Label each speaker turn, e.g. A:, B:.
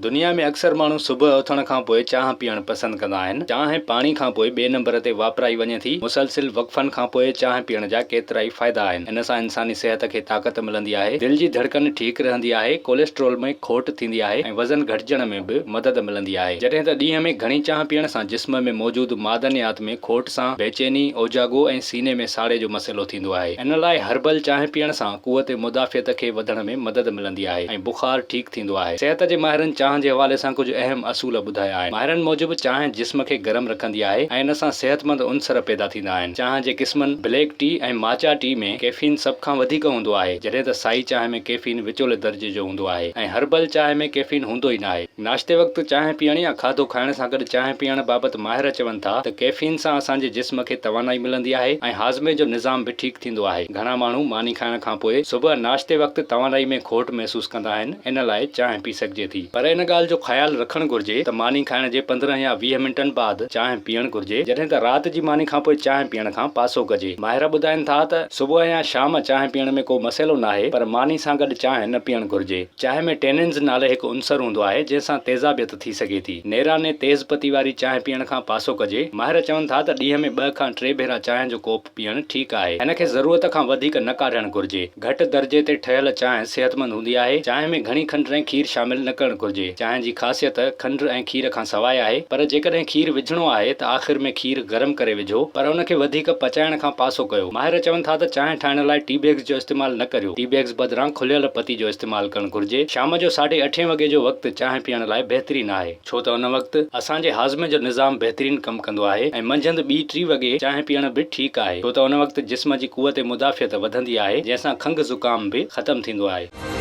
A: दुनिया में अक्सर माण्हू सुबुह उथण खां पोइ चांहि पीअण पसंदि कंदा आहिनि। चांहि पाणी खां पोइ ॿिए नंबर ते वापराई वञे थी। मुसलसिल वक़फ़नि खां पोइ चांहि पीअण जा केतिरा ई फ़ाइदा आहिनि। इन सां इंसानी सिहत खे ताक़त मिलंदी आहे, दिलि जी धड़कन ठीकु रहंदी आहे, कोलेस्ट्रोल में खोट थींदी आहे ऐं वज़न घटिजण में बि मदद मिलंदी आहे। जॾहिं त ॾींहं में घणी चांहि पीअण सां जिस्म में मौजूदु मादनियात में खोट सां बेचैनी, ओजागो ऐं सीने में साड़े जो मसइलो थींदो आहे। इन लाइ हर्बल चांहि पीअण सां क़ुवत मुदाफ़ियत खे वधण में मदद मिलंदी आहे ऐं बुख़ार ठीकु थींदो आहे। सिहत जे माहिरनि चांहि जे हवाले सां कुझु अहम असूल ॿुधाया आहिनि। माहिरनि मूजिबि चांहि जिस्म खे गरम रखंदी आहे ऐं इन सां सेहतमंद उनसर पैदा थींदा आहिनि। चांहि जे क़िस्मनि ब्लैक टी ऐं माचा टी में कैफीन सभ खां वधीक हूंदो आहे, जॾहिं त साई चांहि में कैफीन विचोले दर्जे जो हूंदो आहे ऐं हर्बल चांहि में कैफीन हूंदो ई न आहे। नाश्ते वक़्तु चांहि पीअण या खाधो खाइण सां गॾु चांहि पीअण बाबति माहिर चवनि था त कैफीन सां असांजे जिस्म खे तवानाई मिलंदी आहे ऐं हाज़मे जो निज़ाम बि ठीकु थींदो आहे। घणा माण्हू मानी खाइण खां पोइ सुबुह नाश्ते वक़्तु तवानाई में खोट महसूस कंदा आहिनि। इन लाइ चांहि पी सघिजे थी, पर इन ॻाल्हि जो ख़्यालु रखणु घुर्जे त मानी खाइण जे 15 या 20 मिंटनि बाद चांहि पीअण घुर्जे, जॾहिं त राति जी मानी खां पोइ चांहि पीअण खां पासो कजे। माहिर ॿुधाइनि था त सुबुह या शाम चांहि पीअण में को मसइलो न आहे, पर मानी सां गॾु चांहि न पीअण घुर्जे। चांहि में टेनिन्स नाले हिकु उनसर हूंदो आहे जंहिंसां तेज़ाबियत थी सघे थी। नेराने तेज़ पती वारी चांहि पीअण खां पासो कजे। माहिर चवनि था त ॾींहं में 2 खां 3 भेरा चांहि जो कोप पीअण ठीकु आहे। हिन खे ज़रूरत खां वधीक न काढणु घुर्जे। घटि दर्जे ते ठहियल चांहि सेहतमंद हूंदी आहे। चांहि में घणी खंडु ऐं खीर शामिल न करणु घुर्जे। चांहि जी ख़ासियत खंडु ऐं खीर खां सवाइ आहे, पर जेकॾहिं खीर विझणो आहे त आख़िर में खीर गरम करे विझो, पर उन खे वधीक पचाइण खां पासो कयो। माहिर चवनि था त चांहि ठाहिण लाइ टी बैग्स जो इस्तेमालु न करियो। टी बैग्स बदिरां खुलियल पती जो इस्तेमालु करणु घुर्जे। शाम जो 8:30 वॻे जो वक़्तु चांहि पीअण लाइ बहितरीनु आहे, छो त उन वक़्तु असांजे हाज़मे जो निज़ाम बहितरीनु कमु कंदो आहे ऐं मंझंदि 2-3 वॻे चांहि पीअण बि ठीकु आहे, छो त उन वक़्तु जिस्म जी क़ुवत मुदाफ़ियत वधंदी आहे, जंहिंसां खंघि ज़ुकाम बि ख़तमु थींदो आहे।